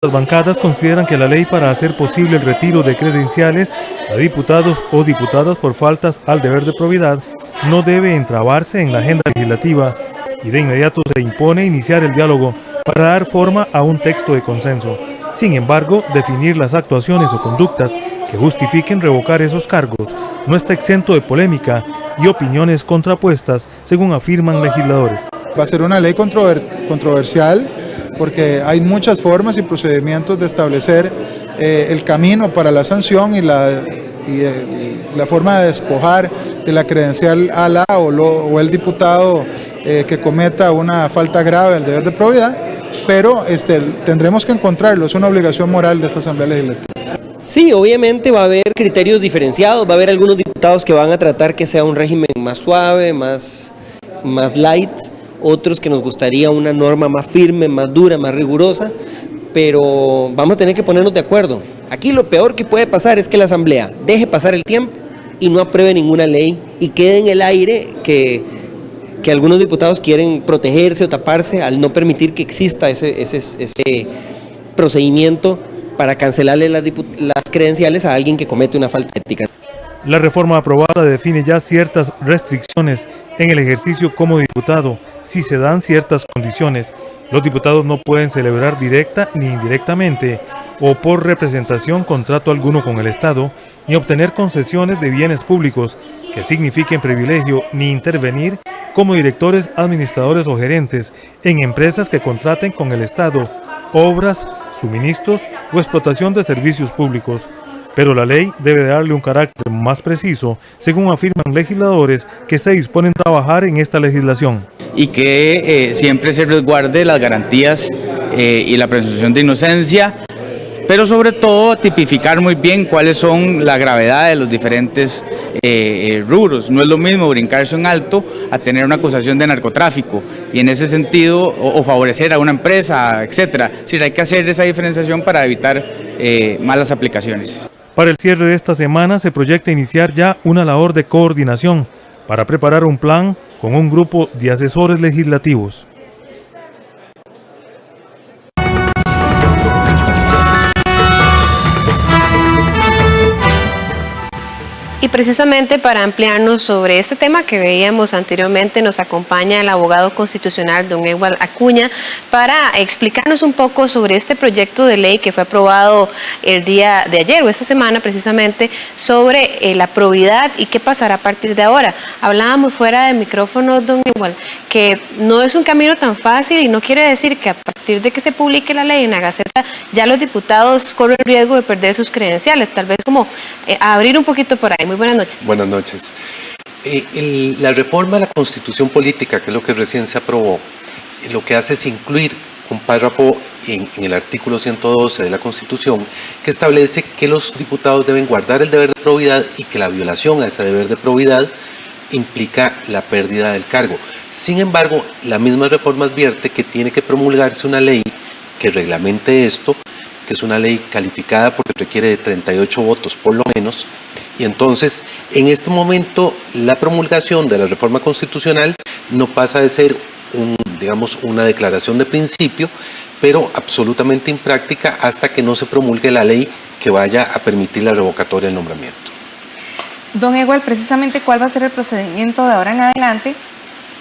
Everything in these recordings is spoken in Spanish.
Las bancadas consideran que la ley para hacer posible el retiro de credenciales a diputados o diputadas por faltas al deber de probidad no debe entrabarse en la agenda legislativa y de inmediato se impone iniciar el diálogo para dar forma a un texto de consenso. Sin embargo, definir las actuaciones o conductas que justifiquen revocar esos cargos no está exento de polémica y opiniones contrapuestas, según afirman legisladores. Va a ser una ley controversial porque hay muchas formas y procedimientos de establecer el camino para la sanción y la forma de despojar de la credencial a la o el diputado que cometa una falta grave al deber de probidad, pero tendremos que encontrarlo, es una obligación moral de esta Asamblea Legislativa. Sí, obviamente va a haber criterios diferenciados, va a haber algunos diputados que van a tratar que sea un régimen más suave, más light, otros que nos gustaría una norma más firme, más dura, más rigurosa, pero vamos a tener que ponernos de acuerdo. Aquí lo peor que puede pasar es que la Asamblea deje pasar el tiempo y no apruebe ninguna ley y quede en el aire que algunos diputados quieren protegerse o taparse al no permitir que exista ese procedimiento para cancelarle las credenciales a alguien que comete una falta ética. La reforma aprobada define ya ciertas restricciones en el ejercicio como diputado. Si se dan ciertas condiciones, los diputados no pueden celebrar directa ni indirectamente o por representación contrato alguno con el Estado, ni obtener concesiones de bienes públicos que signifiquen privilegio, ni intervenir como directores, administradores o gerentes en empresas que contraten con el Estado, obras, suministros o explotación de servicios públicos. Pero la ley debe darle un carácter más preciso, según afirman legisladores que se disponen a trabajar en esta legislación. Y que siempre se resguarde las garantías y la presunción de inocencia, pero sobre todo tipificar muy bien cuáles son la gravedad de los diferentes rubros. No es lo mismo brincarse un alto a tener una acusación de narcotráfico y en ese sentido o favorecer a una empresa, etcétera. Es decir, hay que hacer esa diferenciación para evitar malas aplicaciones. Para el cierre de esta semana se proyecta iniciar ya una labor de coordinación para preparar un plan con un grupo de asesores legislativos. Y precisamente para ampliarnos sobre este tema que veíamos anteriormente, nos acompaña el abogado constitucional don Ewald Acuña para explicarnos un poco sobre este proyecto de ley que fue aprobado el día de ayer o esta semana precisamente sobre la probidad y qué pasará a partir de ahora. Hablábamos fuera de micrófono, don Ewald, que no es un camino tan fácil y no quiere decir que a partir de que se publique la ley en la Gaceta ya los diputados corren el riesgo de perder sus credenciales. Tal vez como abrir un poquito por ahí. Muy buenas noches. Buenas noches. La reforma a la Constitución Política, que es lo que recién se aprobó, lo que hace es incluir un párrafo en el artículo 112 de la Constitución que establece que los diputados deben guardar el deber de probidad y que la violación a ese deber de probidad implica la pérdida del cargo. Sin embargo, la misma reforma advierte que tiene que promulgarse una ley que reglamente esto, que es una ley calificada porque requiere de 38 votos por lo menos. Y entonces, en este momento, la promulgación de la reforma constitucional no pasa de ser una declaración de principio, pero absolutamente impráctica hasta que no se promulgue la ley que vaya a permitir la revocatoria del nombramiento. Don Ewald, precisamente cuál va a ser el procedimiento de ahora en adelante.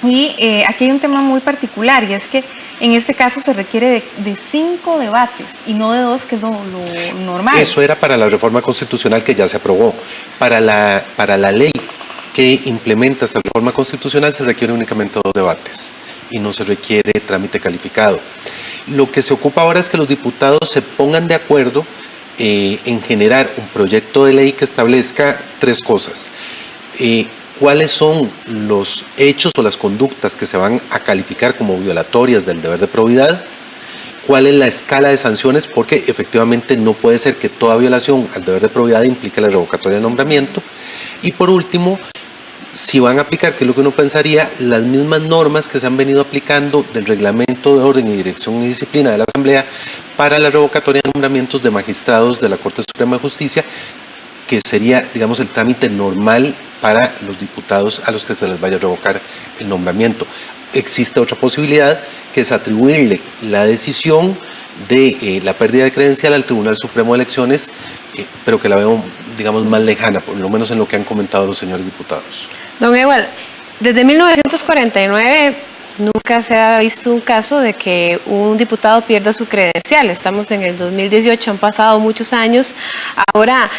Y aquí hay un tema muy particular y es que en este caso se requiere de 5 debates y no de 2, que es lo normal. Eso era para la reforma constitucional que ya se aprobó. Para la ley que implementa esta reforma constitucional se requiere únicamente 2 debates y no se requiere trámite calificado. Lo que se ocupa ahora es que los diputados se pongan de acuerdo en generar un proyecto de ley que establezca 3 cosas. ¿Cuáles son los hechos o las conductas que se van a calificar como violatorias del deber de probidad? ¿Cuál es la escala de sanciones? Porque efectivamente no puede ser que toda violación al deber de probidad implique la revocatoria de nombramiento. Y por último, si van a aplicar, que es lo que uno pensaría, las mismas normas que se han venido aplicando del Reglamento de Orden y Dirección y Disciplina de la Asamblea para la revocatoria de nombramientos de magistrados de la Corte Suprema de Justicia, que sería, digamos, el trámite normal para los diputados a los que se les vaya a revocar el nombramiento. existe otra posibilidad, que es atribuirle la decisión de la pérdida de credencial al Tribunal Supremo de Elecciones, pero que la veo, digamos, más lejana, por lo menos en lo que han comentado los señores diputados. Don Ewald, desde 1949 nunca se ha visto un caso de que un diputado pierda su credencial. Estamos en el 2018, han pasado muchos años. Ahora,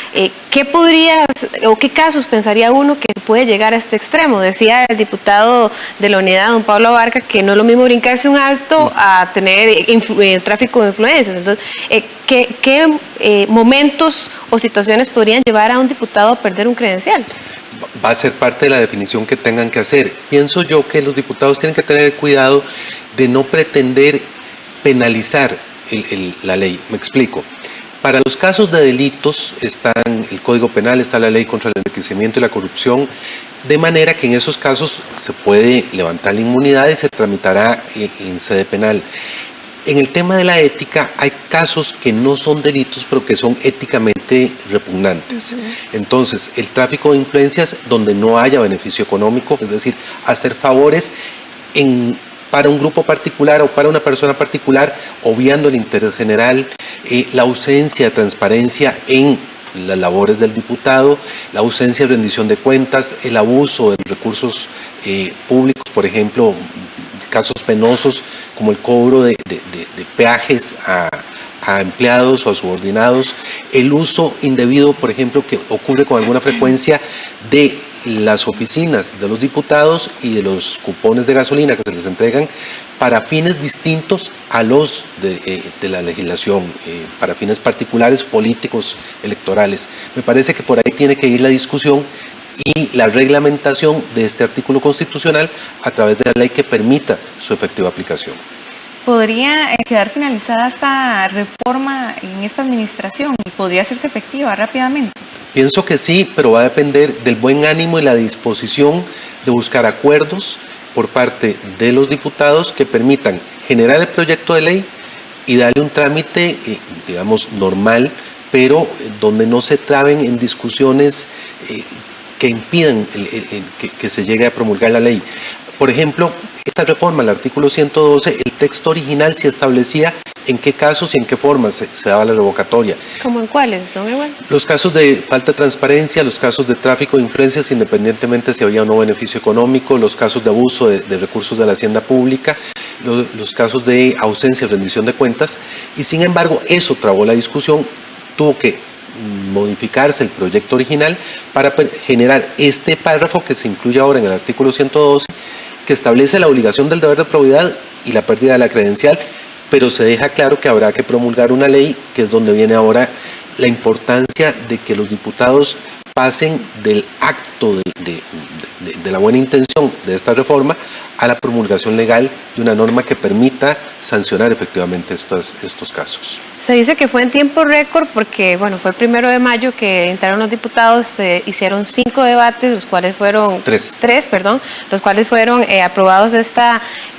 ¿qué podría o qué casos pensaría uno que puede llegar a este extremo? Decía el diputado de la Unidad, don Pablo Abarca, que no es lo mismo brincarse un alto a tener tráfico de influencias. Entonces, ¿qué momentos o situaciones podrían llevar a un diputado a perder un credencial? Va a ser parte de la definición que tengan que hacer. Pienso yo que los diputados tienen que tener cuidado de no pretender penalizar la ley. Me explico. Para los casos de delitos está el Código Penal, está la Ley contra el Enriquecimiento y la Corrupción, de manera que en esos casos se puede levantar la inmunidad y se tramitará en sede penal. En el tema de la ética hay casos que no son delitos, pero que son éticamente repugnantes. Entonces, el tráfico de influencias donde no haya beneficio económico, es decir, hacer favores para un grupo particular o para una persona particular, obviando el interés general, la ausencia de transparencia en las labores del diputado, la ausencia de rendición de cuentas, el abuso de recursos públicos, por ejemplo, casos penosos como el cobro de peajes a empleados o a subordinados, el uso indebido, por ejemplo, que ocurre con alguna frecuencia de las oficinas de los diputados y de los cupones de gasolina que se les entregan para fines distintos a los de la legislación, para fines particulares, políticos, electorales. Me parece que por ahí tiene que ir la discusión y la reglamentación de este artículo constitucional a través de la ley que permita su efectiva aplicación. ¿Podría quedar finalizada esta reforma en esta administración y podría hacerse efectiva rápidamente? Pienso que sí, pero va a depender del buen ánimo y la disposición de buscar acuerdos por parte de los diputados que permitan generar el proyecto de ley y darle un trámite, digamos, normal, pero donde no se traben en discusiones que impidan que se llegue a promulgar la ley. Por ejemplo, esta reforma, el artículo 112, el texto original sí establecía en qué casos y en qué formas se daba la revocatoria. ¿Cómo en cuáles, don Ewald? Los casos de falta de transparencia, los casos de tráfico de influencias, independientemente si había o no beneficio económico, los casos de abuso de recursos de la hacienda pública, los casos de ausencia de rendición de cuentas, y sin embargo eso trabó la discusión, tuvo que modificarse el proyecto original para generar este párrafo que se incluye ahora en el artículo 112, que establece la obligación del deber de probidad y la pérdida de la credencial, pero se deja claro que habrá que promulgar una ley, que es donde viene ahora la importancia de que los diputados pasen del acto de la buena intención de esta reforma a la promulgación legal de una norma que permita sancionar efectivamente estos casos. Se dice que fue en tiempo récord porque, bueno, fue el 1 de mayo que entraron los diputados, se hicieron 5 debates, los cuales fueron... Tres, los cuales fueron aprobados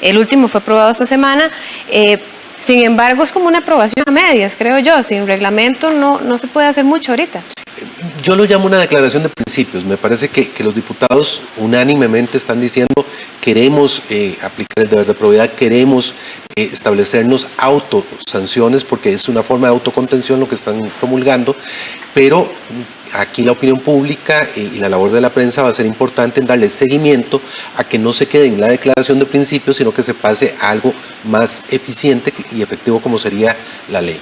el último fue aprobado esta semana. Sin embargo, es como una aprobación a medias, creo yo. Sin reglamento no se puede hacer mucho ahorita. Yo lo llamo una declaración de principios. Me parece que los diputados unánimemente están diciendo queremos aplicar el deber de probidad, queremos establecernos autosanciones porque es una forma de autocontención lo que están promulgando, pero aquí la opinión pública y la labor de la prensa va a ser importante en darle seguimiento a que no se quede en la declaración de principios, sino que se pase a algo más eficiente y efectivo como sería la ley.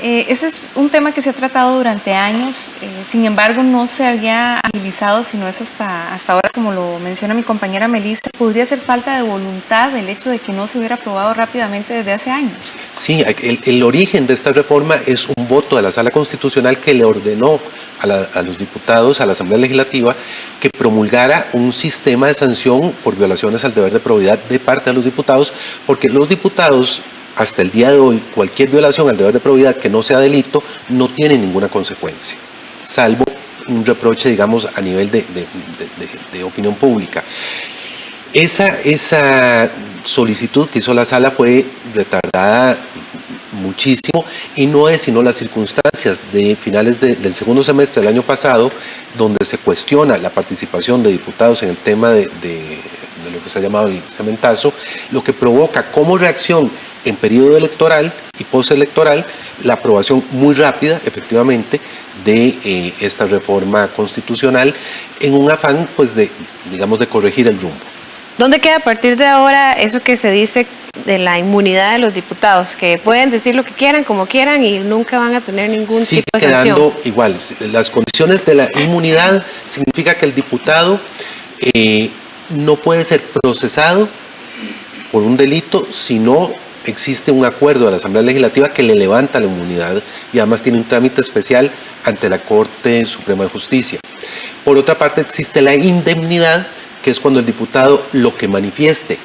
Ese es un tema que se ha tratado durante años, sin embargo no se había agilizado, sino es hasta ahora, como lo menciona mi compañera Melissa. ¿Podría ser falta de voluntad el hecho de que no se hubiera aprobado rápidamente desde hace años? Sí, el origen de esta reforma es un voto de la Sala Constitucional que le ordenó a los diputados, a la Asamblea Legislativa, que promulgara un sistema de sanción por violaciones al deber de probidad de parte de los diputados, porque los diputados, hasta el día de hoy, cualquier violación al deber de probidad que no sea delito no tiene ninguna consecuencia, salvo un reproche, digamos, a nivel de opinión pública. Esa solicitud que hizo la sala fue retardada muchísimo y no es sino las circunstancias de finales del segundo semestre del año pasado, donde se cuestiona la participación de diputados en el tema de lo que se ha llamado el cementazo, lo que provoca como reacción en periodo electoral y postelectoral la aprobación muy rápida, efectivamente, de esta reforma constitucional en un afán, pues, de corregir el rumbo. ¿Dónde queda a partir de ahora eso que se dice de la inmunidad de los diputados? Que pueden decir lo que quieran, como quieran, y nunca van a tener ningún Sigue tipo de sanción. quedando igual. Las condiciones de la inmunidad significa que el diputado no puede ser procesado por un delito si no existe un acuerdo de la Asamblea Legislativa que le levanta la inmunidad y además tiene un trámite especial ante la Corte Suprema de Justicia. Por otra parte, existe la indemnidad, que es cuando el diputado lo que manifieste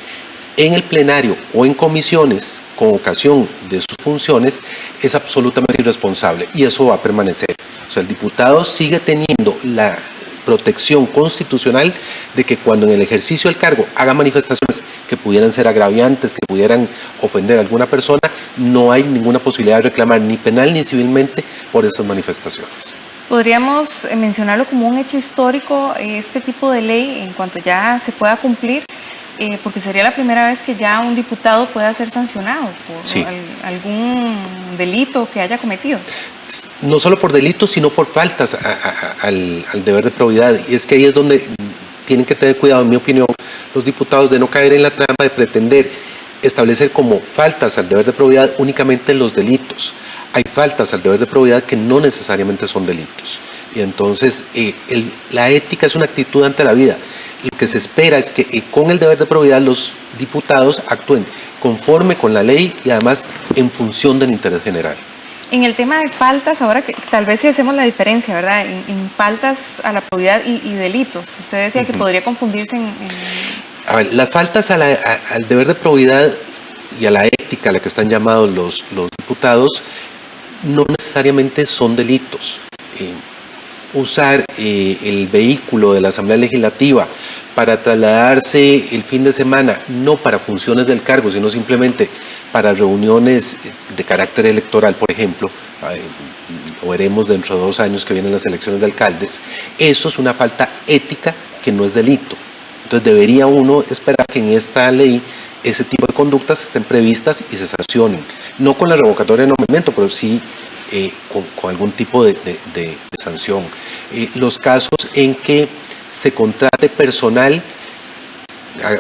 en el plenario o en comisiones con ocasión de sus funciones es absolutamente irresponsable y eso va a permanecer. O sea, el diputado sigue teniendo la protección constitucional de que cuando en el ejercicio del cargo haga manifestaciones que pudieran ser agraviantes, que pudieran ofender a alguna persona, no hay ninguna posibilidad de reclamar ni penal ni civilmente por esas manifestaciones. ¿Podríamos mencionarlo como un hecho histórico, este tipo de ley, en cuanto ya se pueda cumplir? Porque sería la primera vez que ya un diputado pueda ser sancionado por algún delito que haya cometido. No solo por delitos, sino por faltas al deber de probidad. Y es que ahí es donde tienen que tener cuidado, en mi opinión, los diputados de no caer en la trampa de pretender establecer como faltas al deber de probidad únicamente los delitos. Hay faltas al deber de probidad que no necesariamente son delitos. Y entonces la ética es una actitud ante la vida. Lo que se espera es que con el deber de probidad los diputados actúen conforme con la ley y además en función del interés general. En el tema de faltas, ahora que tal vez sí hacemos la diferencia, ¿verdad? En faltas a la probidad y delitos, que usted decía que podría confundirse A ver, las faltas al deber de probidad y a la ética a la que están llamados los diputados no necesariamente son delitos. Usar el vehículo de la Asamblea Legislativa para trasladarse el fin de semana, no para funciones del cargo, sino simplemente para reuniones de carácter electoral, por ejemplo, lo veremos dentro de 2 años que vienen las elecciones de alcaldes, eso es una falta ética que no es delito. Entonces debería uno esperar que en esta ley ese tipo de conductas estén previstas y se sancionen, no con la revocatoria de nombramiento, pero sí con algún tipo de sanción. Los casos en que se contrate personal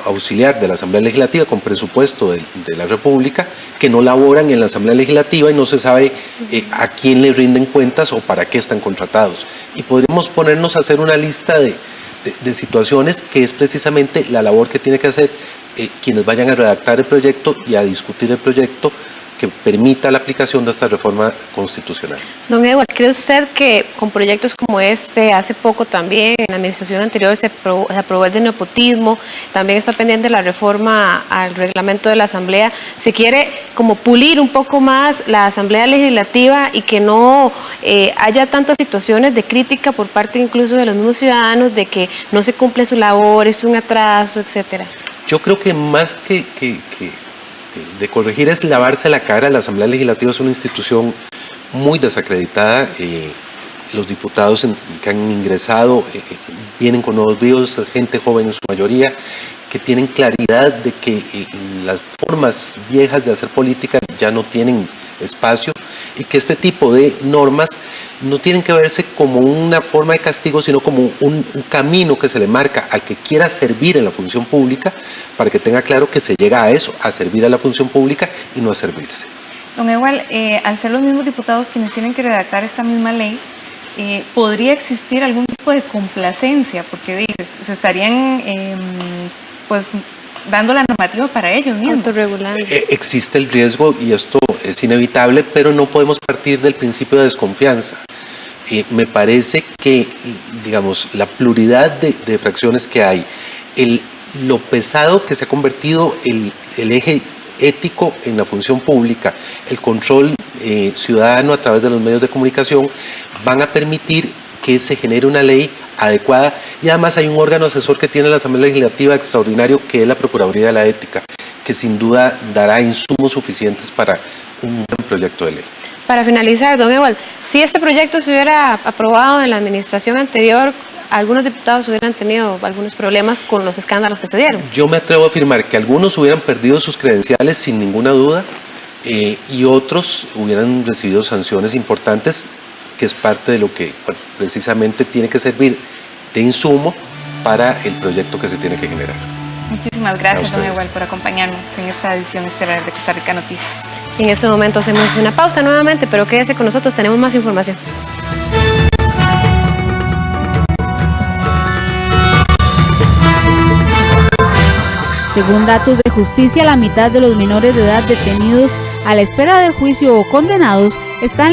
auxiliar de la Asamblea Legislativa con presupuesto de la República que no laboran en la Asamblea Legislativa y no se sabe a quién le rinden cuentas o para qué están contratados. Y podríamos ponernos a hacer una lista de situaciones que es precisamente la labor que tiene que hacer quienes vayan a redactar el proyecto y a discutir el proyecto que permita la aplicación de esta reforma constitucional. Don Edward, ¿cree usted que con proyectos como este, hace poco también, en la administración anterior se aprobó el de nepotismo, también está pendiente la reforma al reglamento de la Asamblea, se quiere como pulir un poco más la Asamblea Legislativa y que no haya tantas situaciones de crítica por parte incluso de los mismos ciudadanos de que no se cumple su labor, es un atraso, etcétera? Yo creo que más que de corregir es lavarse la cara. La Asamblea Legislativa es una institución muy desacreditada. Los diputados que han ingresado vienen con nuevos bríos, gente joven en su mayoría, que tienen claridad de que las formas viejas de hacer política ya no tienen espacio y que este tipo de normas no tienen que verse como una forma de castigo, sino como un camino que se le marca al que quiera servir en la función pública para que tenga claro que se llega a eso, a servir a la función pública y no a servirse. Don Edward, al ser los mismos diputados quienes tienen que redactar esta misma ley, ¿podría existir algún tipo de complacencia? Porque dices, se estarían pues dando la normativa para ellos mismos. Existe el riesgo y esto es inevitable, pero no podemos partir del principio de desconfianza. Me parece que, digamos, la pluralidad de fracciones que hay, lo pesado que se ha convertido el eje ético en la función pública, el control ciudadano a través de los medios de comunicación, van a permitir que se genere una ley adecuada y además hay un órgano asesor que tiene la Asamblea Legislativa extraordinario que es la Procuraduría de la Ética, que sin duda dará insumos suficientes para un buen proyecto de ley. Para finalizar, don Edward, si este proyecto se hubiera aprobado en la administración anterior, algunos diputados hubieran tenido algunos problemas con los escándalos que se dieron. Yo me atrevo a afirmar que algunos hubieran perdido sus credenciales sin ninguna duda y otros hubieran recibido sanciones importantes, que es parte de lo que precisamente tiene que servir de insumo para el proyecto que se tiene que generar. Muchísimas gracias, don Ewald, por acompañarnos en esta edición estelar de Costa Rica Noticias. En este momento hacemos una pausa nuevamente, pero quédese con nosotros, tenemos más información. Según datos de justicia, la mitad de los menores de edad detenidos a la espera de juicio o condenados están